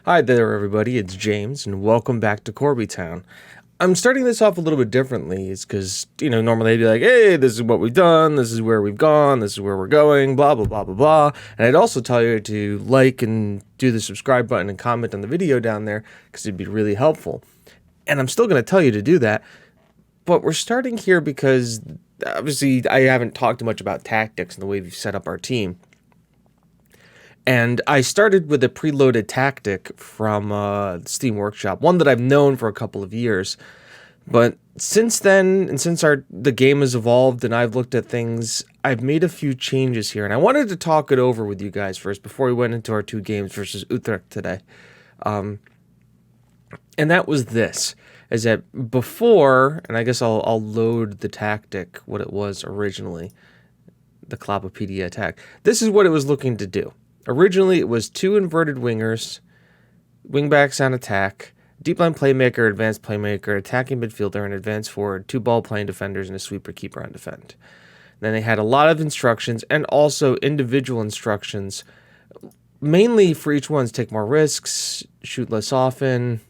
Hi there, everybody. It's James, and welcome back to Corby Town. I'm starting this off a little bit differently. It's because, normally I'd be like, hey, this is what we've done, this is where we've gone, this is where we're going, blah, blah, blah, blah, blah. And I'd also tell you to like and do the subscribe button and comment on the video down there, because it'd be really helpful. And I'm still going to tell you to do that, but we're starting here because, obviously, I haven't talked much about tactics and the way we've set up our team. And I started with a preloaded tactic from Steam Workshop, one that I've known for a couple of years. But since then, and since the game has evolved and I've looked at things, I've made a few changes here. And I wanted to talk it over with you guys first before we went into our two games versus Utrecht today. And that was this, is that before, and I guess I'll load the tactic, what it was originally, the Klopopedia attack. This is what it was looking to do. Originally, it was two inverted wingers, wingbacks on attack, deep line playmaker, advanced playmaker, attacking midfielder, and advanced forward, two ball-playing defenders, and a sweeper keeper on defend. Then they had a lot of instructions and also individual instructions, mainly for each one to take more risks, shoot less often.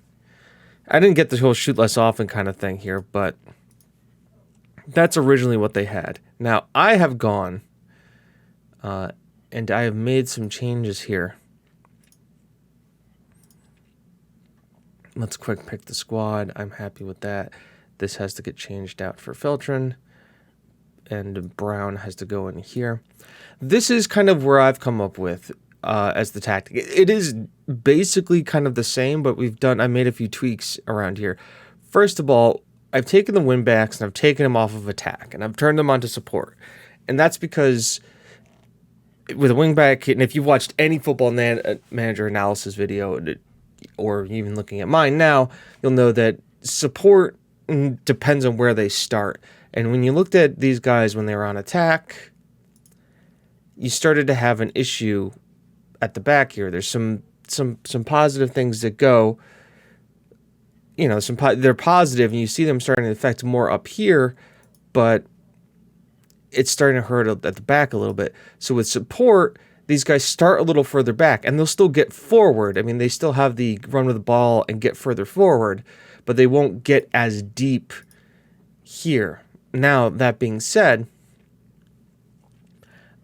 I didn't get the whole shoot less often kind of thing here, but that's originally what they had. Now, I have gone... and I have made some changes here. Let's quick pick the squad. I'm happy with that. This has to get changed out for Feltrin. And Brown has to go in here. This is kind of where I've come up with as the tactic. It is basically kind of the same, but I made a few tweaks around here. First of all, I've taken the wingbacks and I've taken them off of attack. And I've turned them onto support. And that's because... with a wingback, and if you've watched any football manager analysis video, or even looking at mine now, you'll know that support depends on where they start. And when you looked at these guys when they were on attack, you started to have an issue at the back here. There's some positive things that go, they're positive, and you see them starting to affect more up here, but it's starting to hurt at the back a little bit. So with support, these guys start a little further back, and they'll still get forward. I mean, they still have the run with the ball and get further forward, but they won't get as deep here. Now, that being said,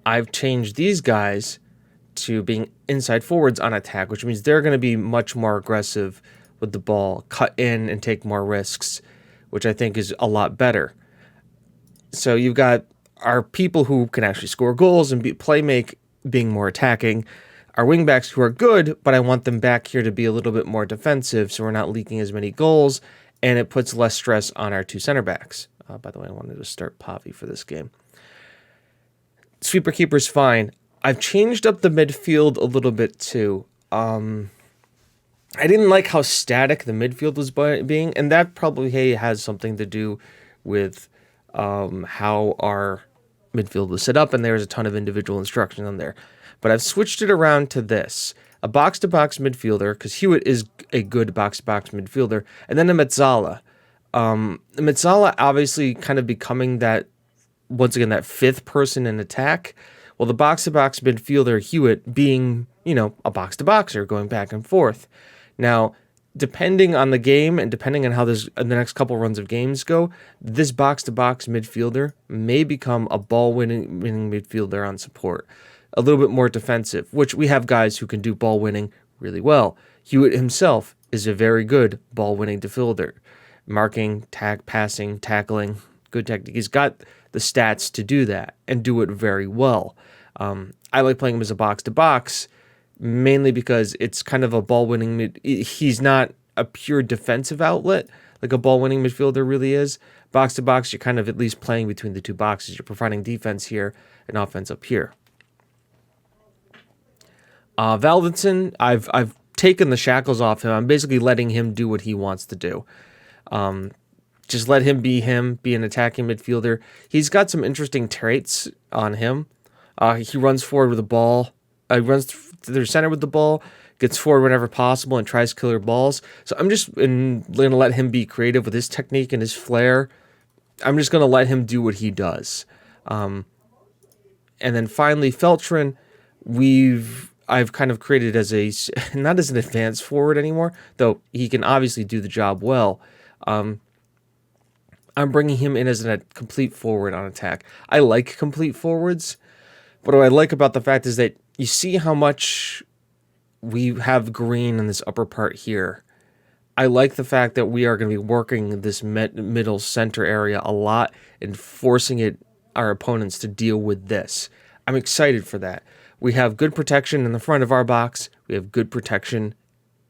I've changed these guys to being inside forwards on attack, which means they're going to be much more aggressive with the ball, cut in and take more risks, which I think is a lot better. So you've got our people who can actually score goals and playmake, being more attacking. Our wingbacks who are good, but I want them back here to be a little bit more defensive so we're not leaking as many goals, and it puts less stress on our two center backs. By the way, I wanted to start Pavi for this game. Sweeper keeper's fine. I've changed up the midfield a little bit too. I didn't like how static the midfield was being, and that probably has something to do with how our midfield was set up, and there's a ton of individual instruction on there. But I've switched it around to this. A box-to-box midfielder, because Hewitt is a good box-to-box midfielder, and then a Metzala. Metzala obviously kind of becoming that, once again, that fifth person in attack. Well, the box-to-box midfielder, Hewitt, being, a box-to-boxer, going back and forth. Now, depending on the game and depending on how the next couple runs of games go, this box-to-box midfielder may become a ball-winning midfielder on support. A little bit more defensive, which we have guys who can do ball-winning really well. Hewitt himself is a very good ball-winning midfielder. Marking, passing, tackling, good technique. He's got the stats to do that and do it very well. I like playing him as a box-to-box, mainly because it's kind of a ball-winning he's not a pure defensive outlet like a ball-winning midfielder really is. Box-to-box, you're kind of at least playing between the two boxes. You're providing defense here and offense up here. Valdinson, I've taken the shackles off him. I'm basically letting him do what he wants to do. Just let him, be an attacking midfielder. He's got some interesting traits on him. He runs forward with the ball. He runs through center with the ball, gets forward whenever possible, and tries killer balls. So I'm just going to let him be creative with his technique and his flair. I'm just going to let him do what he does. And then finally, Feltrin, I've kind of created as not as an advanced forward anymore, though he can obviously do the job well. I'm bringing him in as a complete forward on attack. I like complete forwards, but what I like about the fact is that you see how much we have green in this upper part here. I like the fact that we are going to be working this middle center area a lot and forcing our opponents to deal with this. I'm excited for that. We have good protection in the front of our box. We have good protection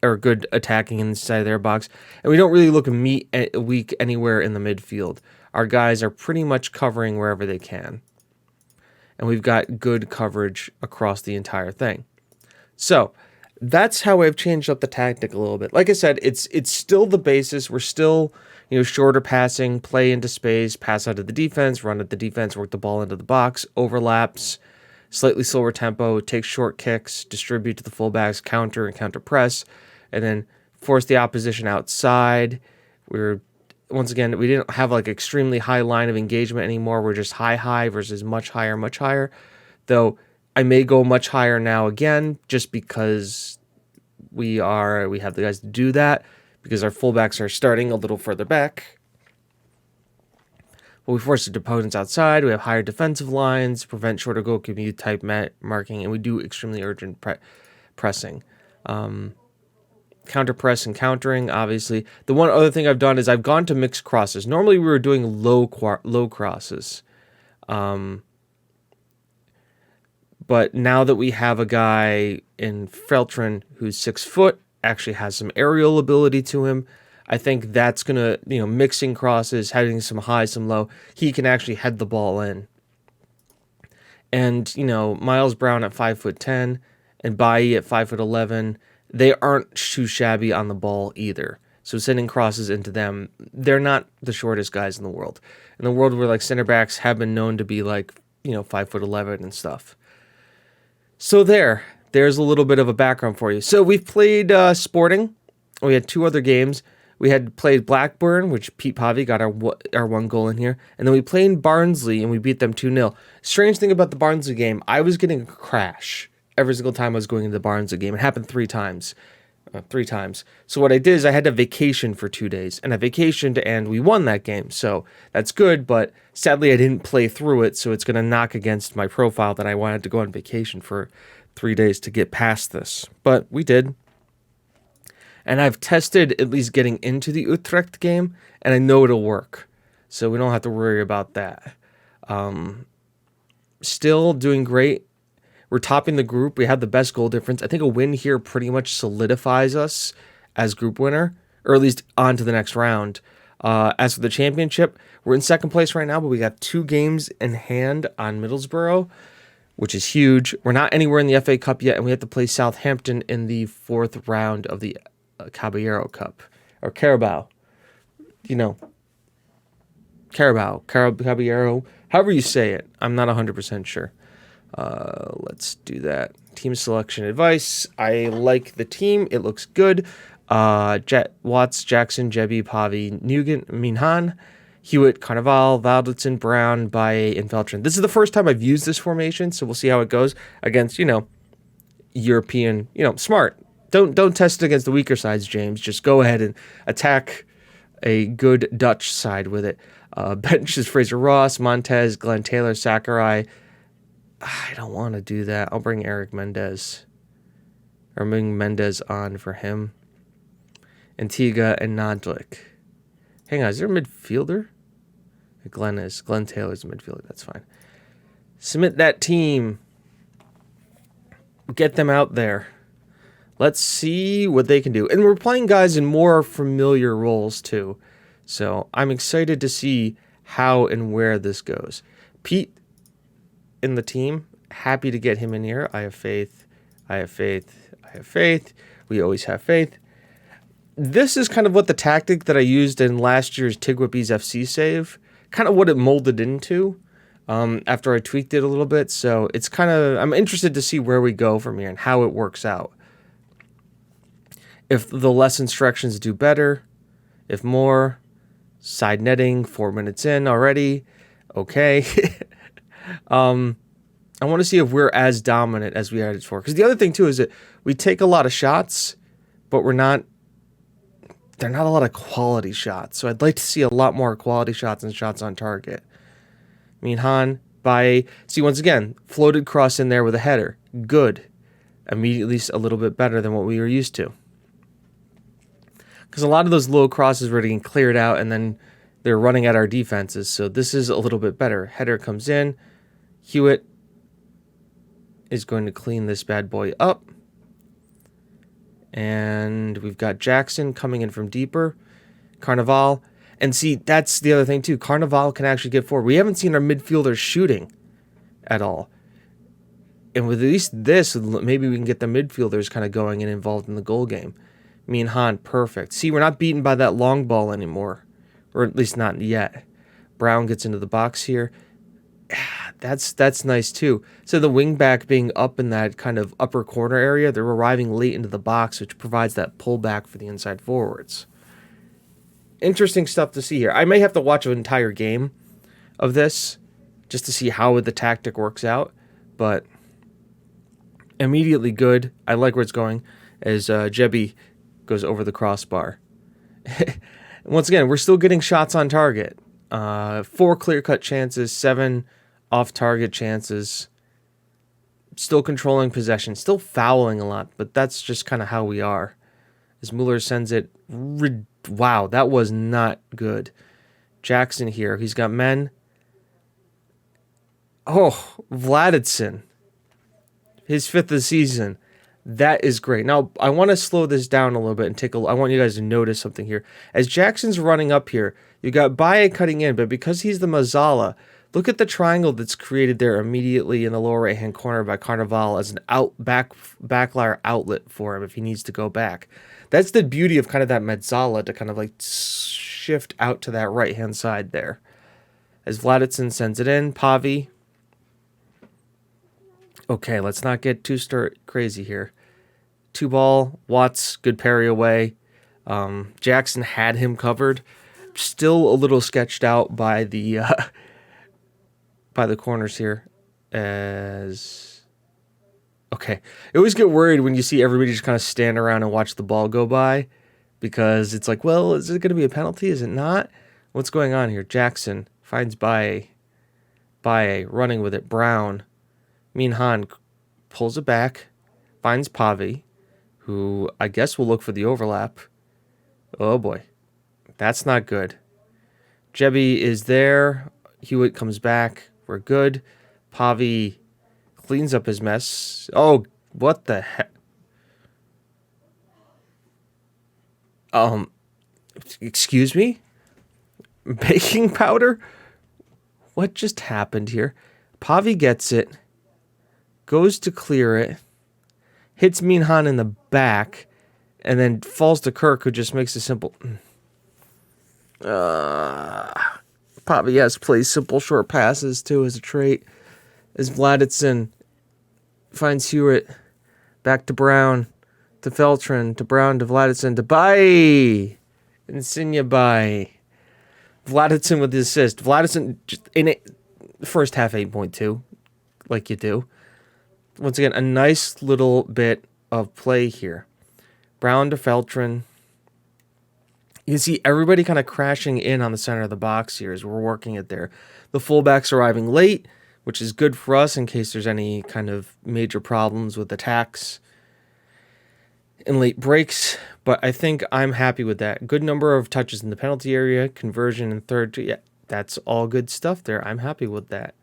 or good attacking inside their box. And we don't really look weak anywhere in the midfield. Our guys are pretty much covering wherever they can. And we've got good coverage across the entire thing. So that's how I've changed up the tactic a little bit. Like I said, it's still the basis. We're still, shorter passing, play into space, pass out of the defense, run at the defense, work the ball into the box, overlaps, slightly slower tempo, take short kicks, distribute to the fullbacks, counter and counter press, and then force the opposition outside. Once again, we didn't have like extremely high line of engagement anymore. We're just high versus much higher. Though I may go much higher now again, just because we have the guys to do that, because our fullbacks are starting a little further back. But we force the opponents outside. We have higher defensive lines, prevent shorter goal commute type marking, and we do extremely urgent pressing. Counter press and countering, obviously. The one other thing I've done is I've gone to mixed crosses. Normally we were doing low crosses. But now that we have a guy in Feltrin who's 6 foot, actually has some aerial ability to him, I think that's going to, mixing crosses, having some high, some low, he can actually head the ball in. And, Miles Brown at 5'10" and Bailly at 5'11", they aren't too shabby on the ball either. So sending crosses into them, they're not the shortest guys in the world. In the world where like center backs have been known to be like, 5'11" and stuff. So there's a little bit of a background for you. So we've played Sporting. We had 2 other games. We had played Blackburn, which Pete Pavey got our 1 goal in here. And then we played Barnsley, and we beat them 2-0. Strange thing about the Barnsley game, I was getting a crash every single time I was going into the Barnsley game. It happened 3 times. 3 times. So what I did is I had to vacation for 2 days. And I vacationed, and we won that game. So that's good, but sadly I didn't play through it, so it's going to knock against my profile that I wanted to go on vacation for 3 days to get past this. But we did. And I've tested at least getting into the Utrecht game, and I know it'll work. So we don't have to worry about that. Still doing great. We're topping the group. We have the best goal difference. I think a win here pretty much solidifies us as group winner, or at least on to the next round. As for the championship, we're in 2nd place right now, but we got 2 games in hand on Middlesbrough, which is huge. We're not anywhere in the FA Cup yet, and we have to play Southampton in the 4th round of the Caballero Cup, or Carabao. Caballero, however you say it. I'm not 100% sure. Let's do that. Team selection advice. I like the team. It looks good. Watts, Jackson, Jebby, Pavey, Nugent, Minhan, Hewitt, Carnival, Valditson, Brown, Baye, and Feltrin. This is the first time I've used this formation, so we'll see how it goes against, European, smart. Don't test it against the weaker sides, James. Just go ahead and attack a good Dutch side with it. Bench is Fraser Ross, Montez, Glenn Taylor, Sakurai. I don't want to do that. I'll bring Eric Mendez. Or bring Mendez on for him. Antigua and Nodlik. Hang on, is there a midfielder? Glenn Taylor's a midfielder. That's fine. Submit that team. Get them out there. Let's see what they can do. And we're playing guys in more familiar roles, too. So I'm excited to see how and where this goes. Pete in the team. Happy to get him in here. I have faith. We always have faith. This is kind of what the tactic that I used in last year's TGWPIS FC save, kind of what it molded into after I tweaked it a little bit. So it's I'm interested to see where we go from here and how it works out. If the less instructions do better, if more, side netting, 4 minutes in already, okay. I want to see if we're as dominant as we had it for. Because the other thing, too, is that we take a lot of shots, but they're not a lot of quality shots. So I'd like to see a lot more quality shots and shots on target. Minhan, see, once again, floated cross in there with a header. Good. Immediately a little bit better than what we were used to. Because a lot of those low crosses were getting cleared out, and then they're running at our defenses. So this is a little bit better. Header comes in. Hewitt is going to clean this bad boy up. And we've got Jackson coming in from deeper. Carnival. And see, that's the other thing too. Carnival can actually get forward. We haven't seen our midfielders shooting at all. And with at least this, maybe we can get the midfielders kind of going and involved in the goal game. Me and Han, perfect. See, we're not beaten by that long ball anymore. Or at least not yet. Brown gets into the box here. That's nice too. So the wing back being up in that kind of upper corner area, they're arriving late into the box, which provides that pullback for the inside forwards. Interesting stuff to see here. I may have to watch an entire game of this just to see how the tactic works out, but immediately good. I like where it's going as Jebby goes over the crossbar. Once again, we're still getting shots on target. 4 clear-cut chances, 7 off-target chances. Still controlling possession, still fouling a lot, but that's just kind of how we are. As Mueller sends it, wow, that was not good. Jackson here, he's got men. Oh, Vladitson, his 5th of the season. That is great. Now, I want to slow this down a little bit and take a look. I want you guys to notice something here. As Jackson's running up here, you got Baye cutting in, but because he's the Mazzala, look at the triangle that's created there immediately in the lower right-hand corner by Carnival as an backlier outlet for him if he needs to go back. That's the beauty of kind of that Mazzala to kind of like shift out to that right-hand side there. As Vladitson sends it in, Pavi. Okay, let's not get too crazy here. 2-ball, Watts, good parry away. Jackson had him covered. Still a little sketched out by the corners here. As okay, I always get worried when you see everybody just kind of stand around and watch the ball go by, because it's like, well, is it going to be a penalty? Is it not? What's going on here? Jackson finds Baye running with it. Brown. Minhan pulls it back, finds Pavi, who I guess will look for the overlap. Oh boy, that's not good. Jebby is there. Hewitt comes back. We're good. Pavi cleans up his mess. Oh, what the heck? Excuse me? Baking powder? What just happened here? Pavi gets it. Goes to clear it, hits Minhan in the back, and then falls to Kirk, who just makes a simple... Pavi, yes, plays simple short passes, too, as a trait. As Vladitson finds Hewitt, back to Brown, to Feltrin, to Brown, to Vladitson, to Baye! Insigne Baye. Vladitson with the assist. Vladitson, in it, first half 8.2, like you do. Once again, a nice little bit of play here. Brown to Feltrin. You can see everybody kind of crashing in on the center of the box here as we're working it there. The fullbacks arriving late, which is good for us in case there's any kind of major problems with attacks and late breaks. But I think I'm happy with that. Good number of touches in the penalty area, conversion in third. Yeah, that's all good stuff there. I'm happy with that.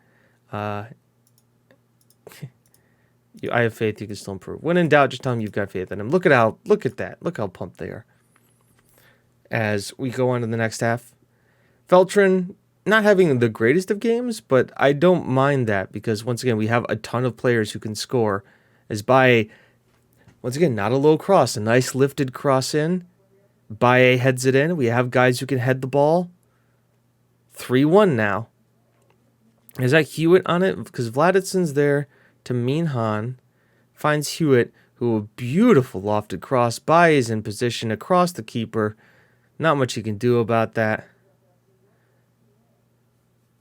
I have faith you can still improve. When in doubt, just tell them you've got faith in them. Look at that. Look how pumped they are. As we go on to the next half. Feltrin, not having the greatest of games, but I don't mind that because, once again, we have a ton of players who can score. As Baye, once again, not a low cross. A nice lifted cross in. Baye heads it in. We have guys who can head the ball. 3-1 now. Is that Hewitt on it? Because Vladitson's there. To Minhan, finds Hewitt, who a beautiful lofted cross. Baye is in position across the keeper. Not much he can do about that.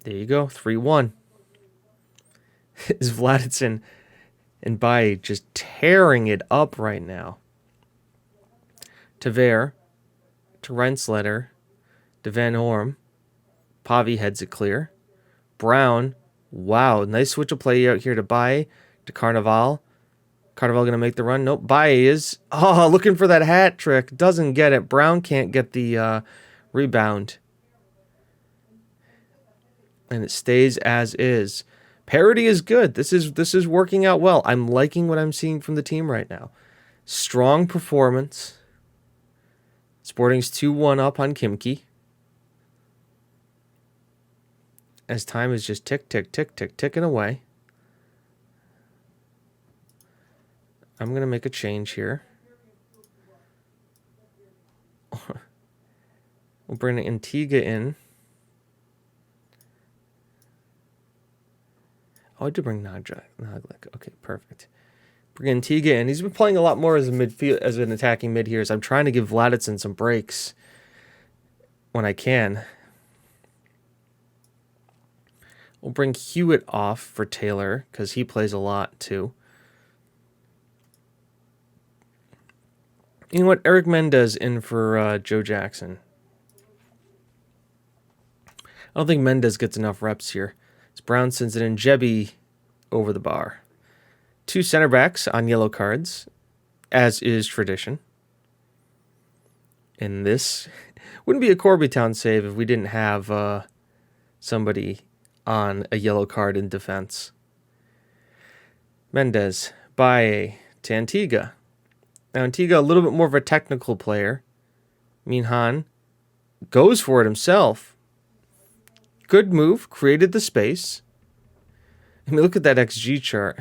There you go, 3-1. is Vladitson and Baye just tearing it up right now. Tavere, to Renslater, to Van Horm. Pavi heads it clear. Brown, wow, nice switch of play out here to Baye, to Carnival. Carnival going to make the run. Nope, Baye is. Oh, looking for that hat trick. Doesn't get it. Brown can't get the rebound. And it stays as is. Parity is good. This is working out well. I'm liking what I'm seeing from the team right now. Strong performance. Sporting's 2-1 up on Kimki. As time is just ticking away. I'm going to make a change here. We'll bring Antigua in. Oh, I did bring Naglic. Okay, perfect. Bring Antigua in. He's been playing a lot more as a midfield, as an attacking mid here. So I'm trying to give Vladitson some breaks when I can. We'll bring Hewitt off for Taylor because he plays a lot too. You know what? Eric Mendez in for Joe Jackson. I don't think Mendez gets enough reps here. It's Brown sends it in. Jebby over the bar. 2 center backs on yellow cards, as is tradition. And this wouldn't be a Corby Town save if we didn't have somebody on a yellow card in defense. Mendez, Baye to Antigua. Now Antigua, a little bit more of a technical player. Minhan goes for it himself. Good move, created the space. I mean, look at that XG chart.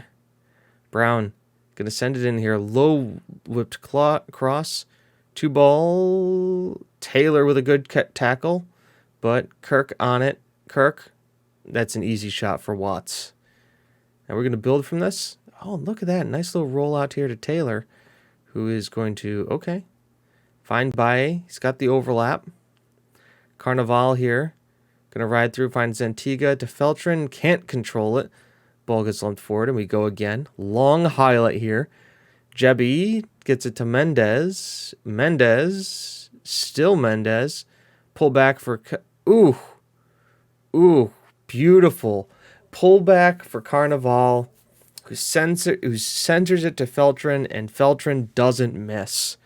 Brown going to send it in here. Low whipped cross. 2 ball. Taylor with a good tackle. But Kirk on it. Kirk. That's an easy shot for Watts. Now we're going to build from this. Oh, look at that. Nice little roll out here to Taylor. Who is going to, okay. Find Baye. He's got the overlap. Carnival here. Going to ride through, finds Antigua to Feltrin. Can't control it. Ball gets lumped forward, and we go again. Long highlight here. Jebby gets it to Mendez. Mendez. Still Mendez. Pull back for... Ooh. Ooh. Beautiful. Pull back for Carnival, who centers it to Feltrin, and Feltrin doesn't miss.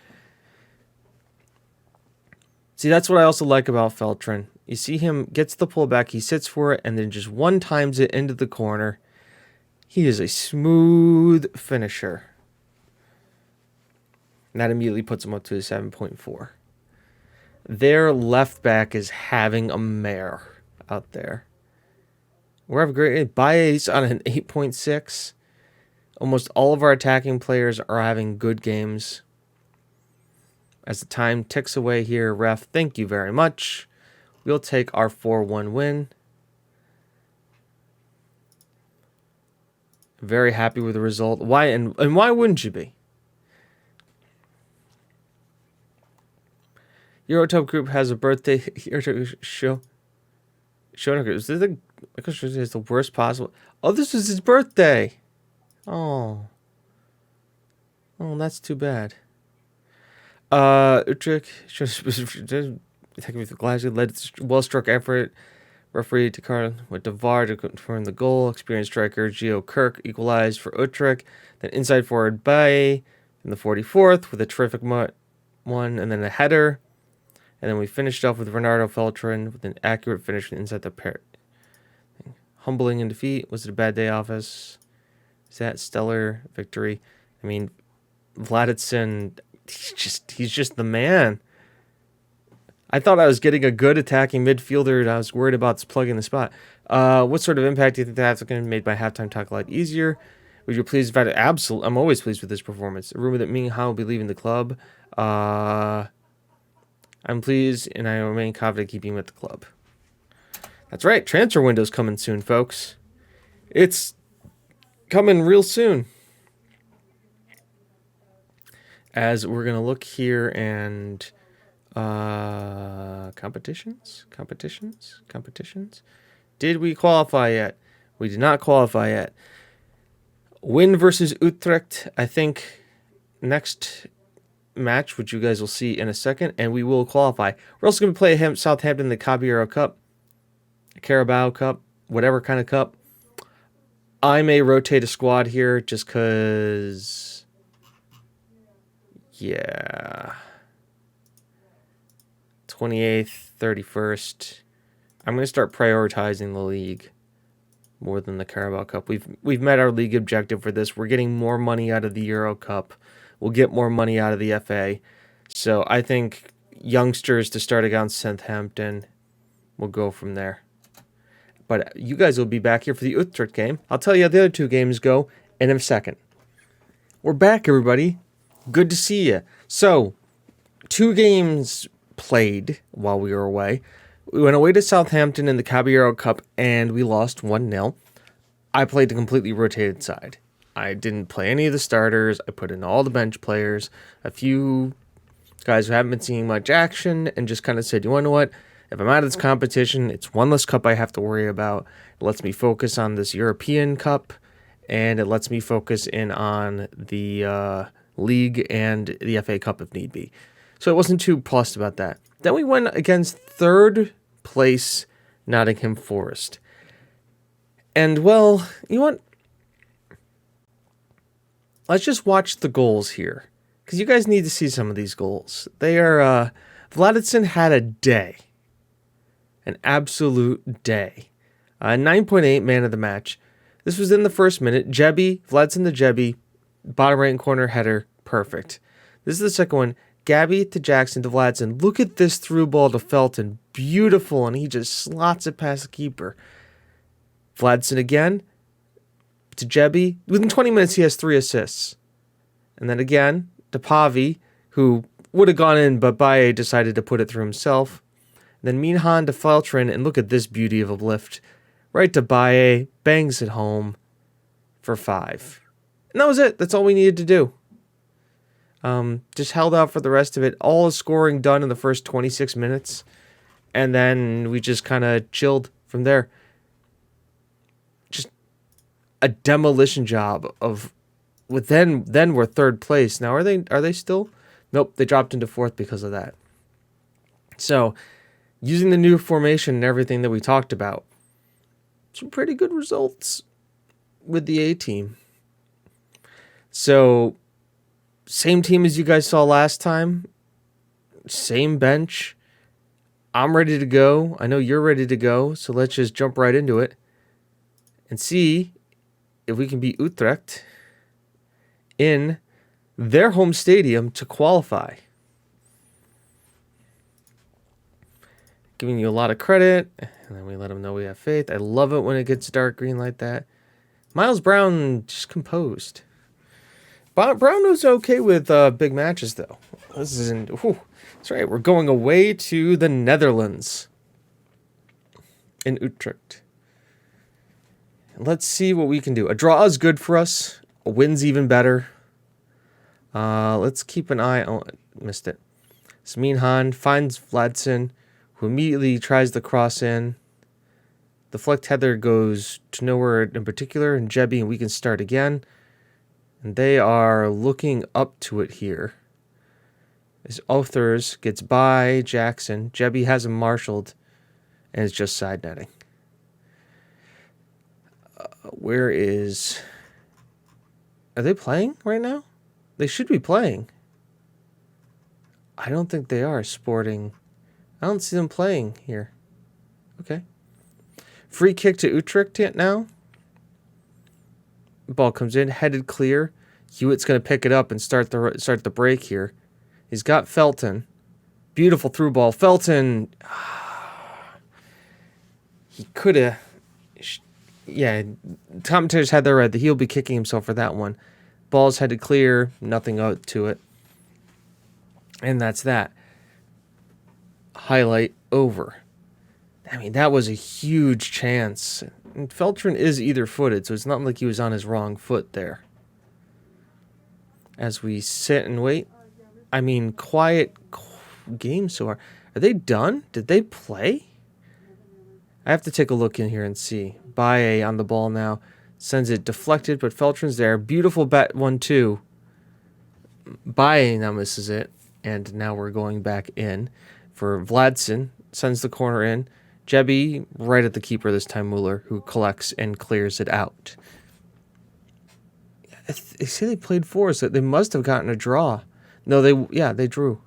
See, that's what I also like about Feltrin. You see him, gets the pullback, he sits for it, and then just one times it into the corner. He is a smooth finisher. And that immediately puts him up to a 7.4. Their left back is having a mare out there. We're having great. Baye's on an 8.6. Almost all of our attacking players are having good games. As the time ticks away here, ref, thank you very much. We'll take our 4-1 win. Very happy with the result. Why and why wouldn't you be? Eurotop Group has a birthday show. Is this the worst possible? Oh, this is his birthday. Oh, that's too bad. Utrecht with Glasgow led well-struck effort. Referee to Carl with Devar to confirm the goal. Experienced striker Gio Kirk equalized for Utrecht. Then inside forward Baye in the 44th with a terrific one, and then a header. And then we finished off with Bernardo Feltrin with an accurate finish inside the pair. Humbling in defeat. Was it a bad day, office? Is that stellar victory? I mean, Vladitson, he's just the man. I thought I was getting a good attacking midfielder, and I was worried about plugging the spot. What sort of impact do you think that's going to be made by halftime talk a lot easier? Would you please invite it? Absolutely. I'm always pleased with this performance. A rumor that Ming Han will be leaving the club. I'm pleased, and I remain confident keeping him at the club. That's right. Transfer window's coming soon, folks. It's coming real soon. As we're going to look here and... competitions. Did we qualify yet? We did not qualify yet. Win versus Utrecht, I think, next match, which you guys will see in a second, and we will qualify. We're also going to play Southampton in the Caballero Cup, Carabao Cup, whatever kind of cup. I may rotate a squad here just because, yeah, 28th, 31st. I'm going to start prioritizing the league more than the Carabao Cup. We've met our league objective for this. We're getting more money out of the Euro Cup. We'll get more money out of the FA. So I think youngsters to start against Southampton. We'll go from there. But you guys will be back here for the Utrecht game. I'll tell you how the other two games go in a second. We're back, everybody. Good to see you. So, 2 games played while we were away. We went away to Southampton in the Caballero Cup, and we lost 1-0. I played the completely rotated side. I didn't play any of the starters. I put in all the bench players, a few guys who haven't been seeing much action, and just kind of said, you want to know what? If I'm out of this competition, it's one less cup I have to worry about. It lets me focus on this European Cup, and it lets me focus in on the League and the FA Cup if need be. So I wasn't too plussed about that. Then we went against 3rd place Nottingham Forest. And, well, you know what? Let's just watch the goals here, because you guys need to see some of these goals. They are, Vladimir had a day. An absolute day. 9.8 man of the match. This was in the first minute. Vladson to Jebby, bottom right corner header, perfect. This is the second one. Gabby to Jackson to Vladson. Look at this through ball to Felton. Beautiful, and he just slots it past the keeper. Vladson again to Jebby. Within 20 minutes, he has 3 assists. And then again to Pavi, who would have gone in, but Baye decided to put it through himself. Then Minhan to Feltrin, and look at this beauty of a lift. Right to Baye, bangs it home for 5. And that was it. That's all we needed to do. Just held out for the rest of it. All the scoring done in the first 26 minutes. And then we just kind of chilled from there. Just a demolition job of... Then we're 3rd place. Now, are they still? Nope, they dropped into 4th because of that. So... using the new formation and everything that we talked about, some pretty good results with the A team. So, same team as you guys saw last time. Same bench. I'm ready to go. I know you're ready to go. So let's just jump right into it and see if we can beat Utrecht in their home stadium to qualify. Giving you a lot of credit, and then we let them know we have faith. I love it when it gets dark green like that. Miles Brown just composed. Brown was okay with big matches, though. This isn't... That's right, we're going away to the Netherlands in Utrecht. Let's see what we can do. A draw is good for us. A win's even better. Let's keep an eye on... Missed it. Sminhan finds Vladson, who immediately tries to cross in. The flicked header goes to nowhere in particular, and Jebby, and we can start again. And they are looking up to it here. As Others gets by Jackson. Jebby has him marshaled, and it's just side netting. Where is... Are they playing right now? They should be playing. I don't think they are. Sporting... I don't see them playing here. Okay. Free kick to Utrecht now. Ball comes in, headed clear. Hewitt's going to pick it up and start the break here. He's got Felton. Beautiful through ball. Felton. He could have. Yeah, commentators had that right. He'll be kicking himself for that one. Ball's headed clear. Nothing out to it. And that's that. Highlight over. I mean, that was a huge chance. And Feltrin is either-footed, so it's not like he was on his wrong foot there. As we sit and wait. I mean, quiet game so far. Are they done? Did they play? I have to take a look in here and see. Baye on the ball now Sends it deflected, but Feltrin's there. Beautiful bat 1-2. Baye now misses it. And now we're going back in for Vladson. Sends the corner in. Jebby right at the keeper this time, Mueller, who collects and clears it out. They say they played four, so they must have gotten a draw. No, they drew.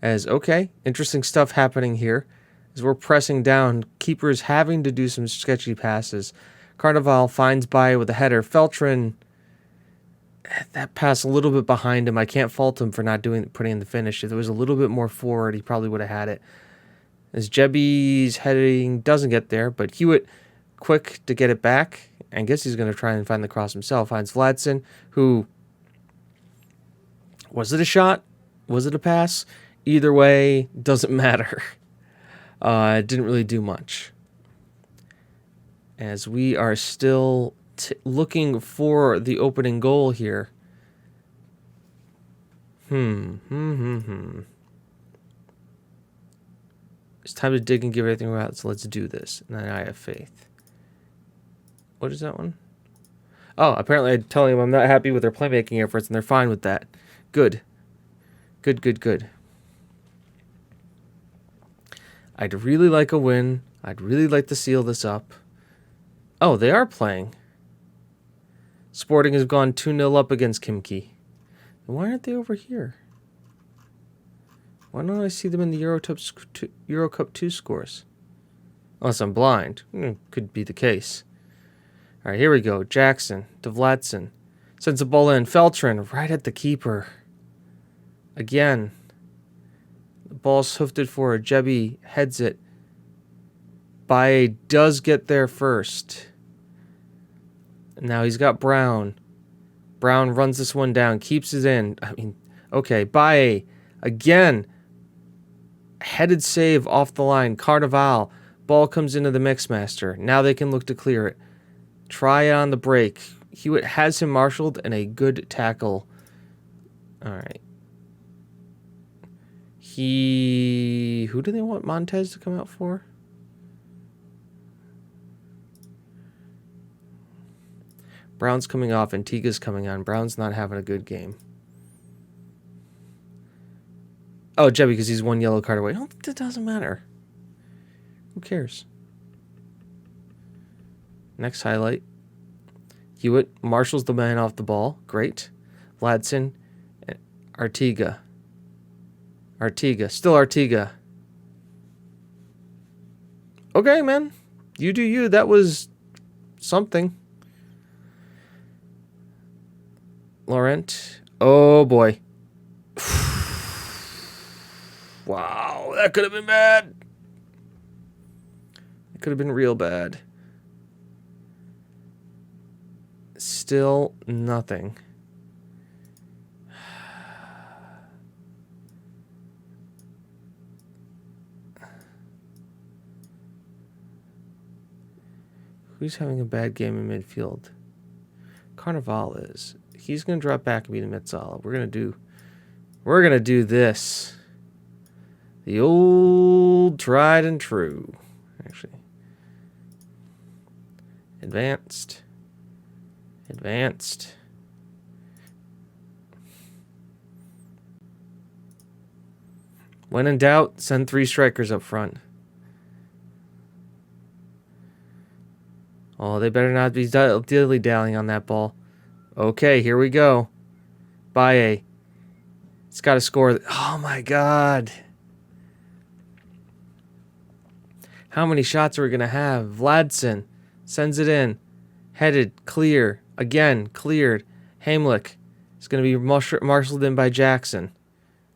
Okay, interesting stuff happening here. As we're pressing down, keepers having to do some sketchy passes. Carnival finds Baye with a header. Feltrin, that pass a little bit behind him. I can't fault him for not putting in the finish. If it was a little bit more forward, he probably would have had it. As Jebby's heading doesn't get there, but Hewitt quick to get it back. I guess he's going to try and find the cross himself. Finds Vladson, who... Was it a shot? Was it a pass? Either way, doesn't matter. It didn't really do much. As we are still looking for the opening goal here. It's time to dig and give everything out, so let's do this. And then I have faith. What is that one? Oh, apparently I'm telling them I'm not happy with their playmaking efforts, and they're fine with that. Good. Good. I'd really like a win. I'd really like to seal this up. Oh, they are playing. Sporting has gone 2-0 up against Kimki. And why aren't they over here? Why don't I see them in the Euro Cup 2 scores? Unless I'm blind. Could be the case. All right, here we go. Jackson to Vladson. Sends the ball in. Feltrin right at the keeper. Again. The ball's hoofed forward. Jebby heads it. Baye does get there first. Now he's got Brown. Brown runs this one down. Keeps it in. Okay. Baye. Again. Headed save off the line. Carnival. Ball comes into the Mixmaster. Now they can look to clear it. Try it on the break. Hewitt has him marshaled and a good tackle. All right. Who do they want Montez to come out for? Brown's coming off. Antigua's coming on. Brown's not having a good game. Oh, Jebby, because he's one yellow card away. It doesn't matter. Who cares? Next highlight. Hewitt marshals the man off the ball. Great. Vladson. Artiga. Still Artiga. Okay, man. You do you. That was something. Laurent. Oh, boy. Wow. That could have been bad. It could have been real bad. Still nothing. Who's having a bad game in midfield? Carnival is. He's going to drop back and be the Metzala. We're going to do this. The old tried and true. Actually. Advanced. When in doubt, send 3 strikers up front. Oh, they better not be dilly-dallying on that ball. Okay, here we go. Baye. It's got to score. Oh, my God. How many shots are we going to have? Vladson sends it in. Headed. Clear. Again, cleared. Heimlich is going to be marshaled in by Jackson.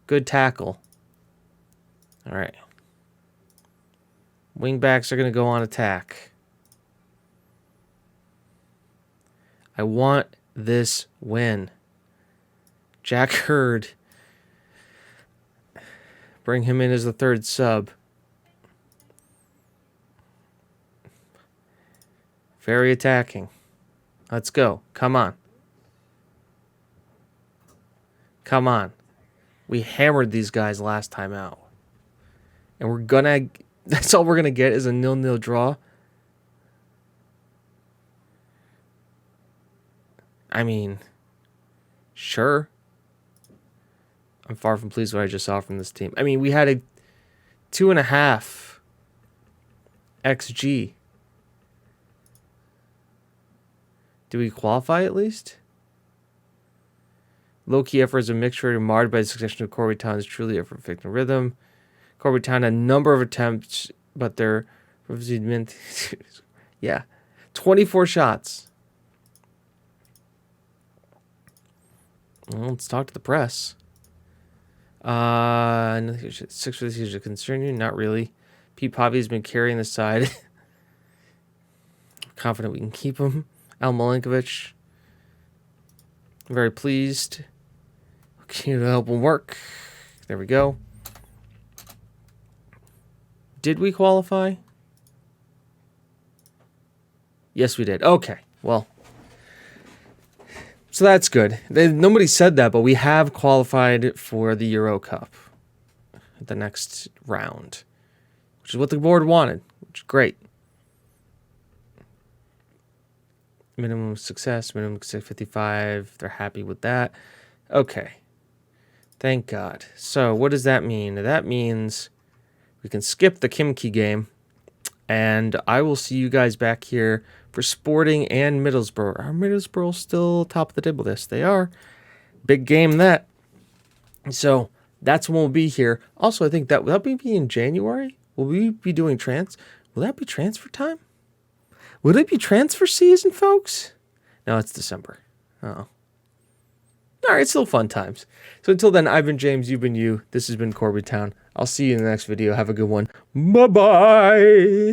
Good tackle. All right. Wingbacks are going to go on attack. I want this win. Jack Hurd. Bring him in as the third sub. Very attacking. Let's go. Come on. We hammered these guys last time out. And that's all we're going to get is a 0-0 draw. I mean, sure. I'm far from pleased with what I just saw from this team. I mean, we had a 2.5 XG. Do we qualify at least? Low-key effort is a mixture marred by the succession of Corby Town's truly effort-affecting rhythm. Corby Town had a number of attempts, but their... yeah. 24 shots. Well, let's talk to the press. 6 for the season concern you? Not really. Pete Pavi's been carrying the side. Confident we can keep him. Al Milinkovic. Very pleased. Continue to help him work. There we go. Did we qualify? Yes, we did. Okay. Well, so that's good. Nobody said that, but we have qualified for the Euro Cup at the next round, which is what the board wanted, which is great. Minimum success, minimum 655. They're happy with that. Okay. Thank God. So what does that mean? That means we can skip the Kimki game, and I will see you guys back here for Sporting and Middlesbrough. Are Middlesbrough still top of the table list? They are. Big game that. So that's when we'll be here. Also, I think that will that be in January? Will we be doing will that be transfer time? Will it be transfer season, folks? No, it's December. Oh. All right, still fun times. So until then, I've been James, you've been you. This has been Corby Town. I'll see you in the next video. Have a good one. Bye-bye.